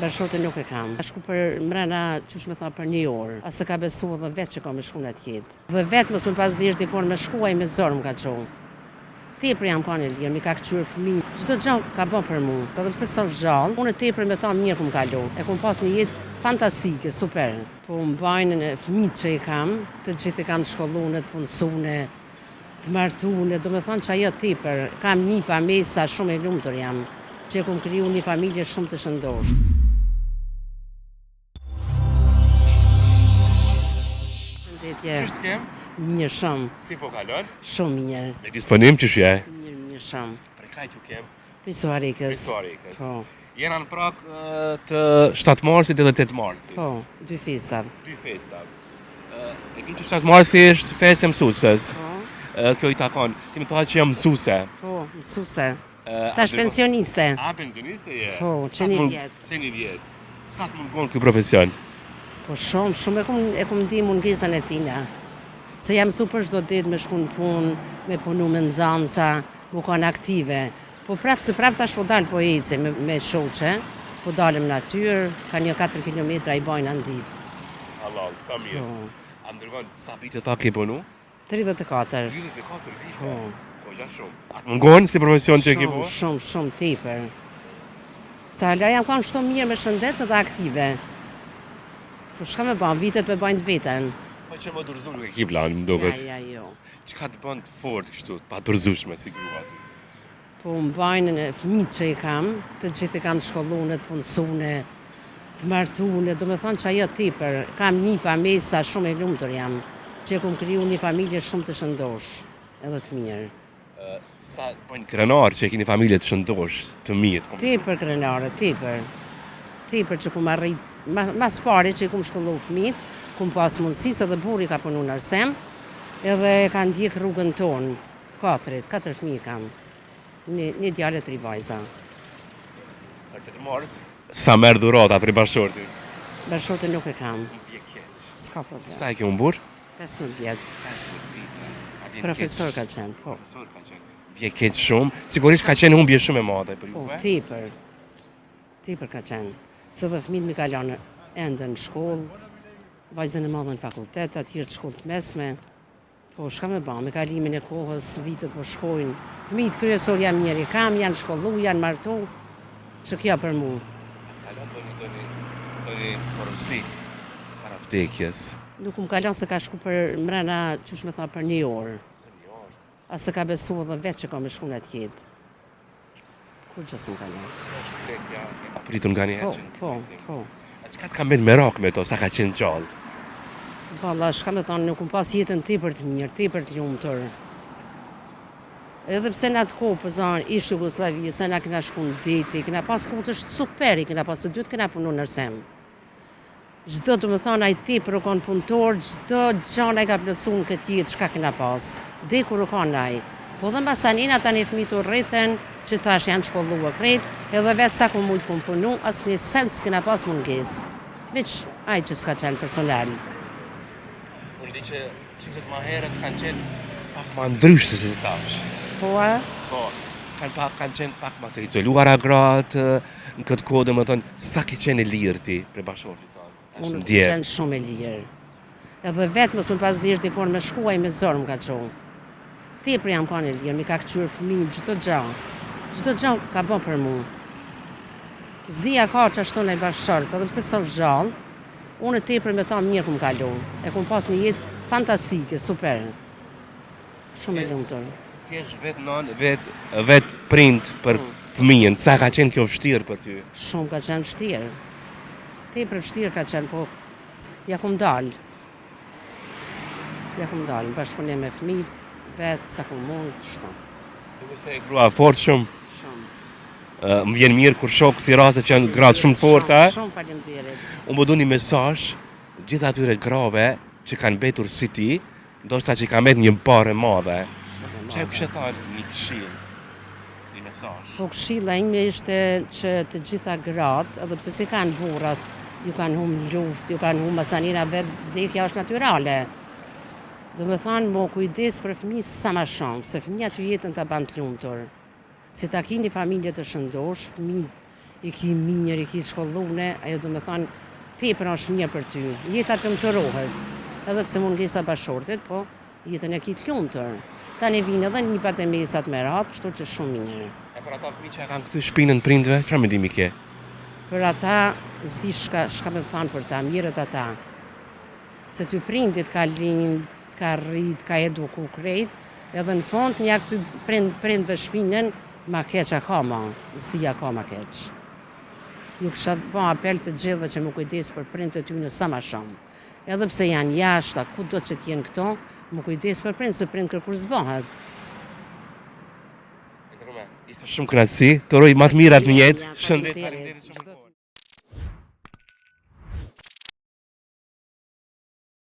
Bashortë nuk e kam. Ka shku për mrena, qysh me tha, për 1 orë. Asë ka besu edhe vetë që ka me shku në tjetë. Dhe vetë mos më pas dhish dikon me shkuaj me zorë më ka qonë. Tepër jam ka në lirë, mi ka këqyrë fëmijë. Çdo gjë ka bën për mua. Edhe pse s'o gjallë, unë tepër me ta mirë kum kalu. E kum pas një jetë fantastike, super. Po mbajnë fëmijët që i kam, të gjithë i kam shkollune, të punësune, të martune, do me thonë që ajo tepër. Kam një pamesa, shumë e lumtur jam, që kum kriju një familje shumë të shëndosh. Qështë kem? Mirë shumë. Si po kalon? Shumë mirë. Me disponim që shje? Mirë shumë. Për kaj që kem? Pisuarikës. Pisuarikës. Po. Jena në prak të 7 marsit edhe 8 marsit. Po, 2 festa. 2 festa. E kim që 7 marsi është fest e mësusës. Po. Kjo i takon. Ti më thohat që jam mësuse. Po, mësuse. Tash pensioniste. A, pensioniste je? Po, që një vjetë. Që një vjetë. Sa të mungon kjo profesion? Po shumë e kum di mungesën e tina. Se jam super çdo ditë me shku në punë, me punu me nxanca, mu kanë aktive. Po prapë tash po dal po eci me shoqe, po dalëm natyrë, ka një 4 kilometra i bajnë në ditë. Halal, sa mirë. Po. A ndërgon, sa vite tha ke punu? 34. 34 vite? Po. Ko gja shumë. A të mungon si profesion që ke po? Shumë tepër. Sa hala jam kanë shto mirë me shëndet dhe aktive. Po shka me ban, vitet me bajnë të veten. Po që më dorëzu nuk e ki plan, më doket. Ja, jo. Që ka të bën të fort kështu, pa dorëzushme si grua ty? Po mbajnë fëmijët që i kam, të gjithë i kam të shkollune, të punësune, të martune, do me thonë që ajo tepër. Kam një pamesa, shumë e lumtur jam, që kum kriju një familje shumë të shëndosh, edhe të mirë. Sa bëjnë krenar që e kini familje të shëndosh, të mirë? Tepër krenare, tepër. Tepër që kum arrit, mas pari që i kum shkollu fëmijët, kum pas mundësi se dhe burri ka punu në Arsem, edhe kanë ndjek rrugën tonë, të 4 fëmijë kam. Një djalë e 3 vajza. Për 8 mars, sa merë dhurata për i bashortit? Bashortë nuk e kam. Vje keq. S'ka problem. Sa e ke unë burë? 15 vjetë. 15 vite. Profesor ka qenë, po. Profesor ka qenë. Vje keq shumë, sigurisht ka qenë humbje shumë e madhe për Po, juve. tepër. Tepër ka qenë. Se dhe fëmijët mi kalonë ende në shkollë, vajzën e madhe në fakultet, atyrë të shkollë të mesme. Po, shka me ba, me kalimin e kohës, vitet po shkojnë. Fëmijët kryesor jam njeri kam, janë shkollu, janë martu, që kja për mu. Kalon do një porosi para vdekjes. Nuk më kalon se ka shku për mrena, qysh me tha, për 1 orë. Asë ka besu edhe vetë që ka me shku në tjetë. Kur gjësë më kalon? Vdekja e papritur nga një herë që Po. A që ka të kam betë merak me to, sa ka qenë gjallë? Valla, shka me thonë, nuk më pas jetën tepër të mirë, tepër të lumtur. Edhe pse në atë kohë, për zanë, ishtë Jugoslavia, se na kena shku në deti, kena pas kohë të super, i kena pas të dytë, kena punu në Arsem. Gjdo të më thonë, a i tepër u konë punëtor, gjdo gjana i ka plëcu në këtë jetë, shka kena pas. Dekur u konë a i. Po dhe mbasanina ta një fëmijë të rritën, që tash janë shkollua krejt, edhe vetë sa ku mujtë ku punu, asë një sens s'kena pas mungesë. Veç aj që s'ka qenë personal. Unë di që qëtët ma herët kanë qenë pak ma ndryshë se si tash. Po, a? Po, kanë qenë pak ma të izoluara gratë, në këtë kodë më thonë, sa ke qenë e lirë ti për bashortit tanë? Unë të qenë shumë e lirë. Edhe vetë mos më pas dhish dikon me shkuaj me zorë më ka qonë. Tepër jam kanë e lirë, mi ka këqyrë fëmijë, çdo gjë ka bën për mua. Zdia ka që ashtu në i bashkërët, edhe pse s'o gjallë, unë tepër me ta mirë kum kalu. E kum pas një jetë fantastike, super. Shumë e lumtur. Ti jesh vetë nënë, vetë prind për fëmijën, sa ka qenë kjo vështirë për ty? Shumë ka qenë vështirë. Tepër vështirë ka qenë, po ja kum dalë. Në bashkëpunim me fëmijët, vetë, sa kum mund, shto. Duke se e grua fort shumë. Shumë. Më vjen mirë kur shok si raste që janë gratë shumë forta. Shumë faleminderit. Unë më du një mesazh gjithë atyre grave që kanë betur si ti, ndoshta që ka met një parë madhe. Çfarë kishte thënë një këshill? Një mesazh. Po këshilla ime ishte që të gjitha gratë, edhe pse si kanë burrat, ju kanë humbë luftë, ju kanë humbë masanina vetë, vdekja është natyrale. Do me thanë, mo kujdes për fëmijë sa ma shumë, se fëmija të jetën të ban të lumtur. Se ta kini familje të shëndosh, fëmijë i ki minjër, i ki shkollune, ajo do me thonë, tepër është mirë për ty. Jeta të mtërohet, edhe pse mungesa bashortit, po jetën e ki të lumtur. Tani vinë edhe një pat e mesat me ratë, kështu që shumë mirë. E për ata fëmijë që kanë kthy shpinën prindve, çfarë mendimi ke? Për ata, s'di shka me thonë për ta, mirët ata. Se ty prindit ka lind, ka rrit, ka eduku krejt, edhe në fond mja këty prindve shpinën, ma keq akoma, s'di akoma keq. Ju kësha bo apel të gjithve që më kujdes për prindët ty në sa ma shumë. Edhe pse janë jashta, ku do që t'jenë këto, më kujdes për prindë, se prindë kërkur s'bohet. Ishte shumë kënaqësi, të uroj më të mirat në jetë. Faleminderit, Shëndet, faleminderit shumë.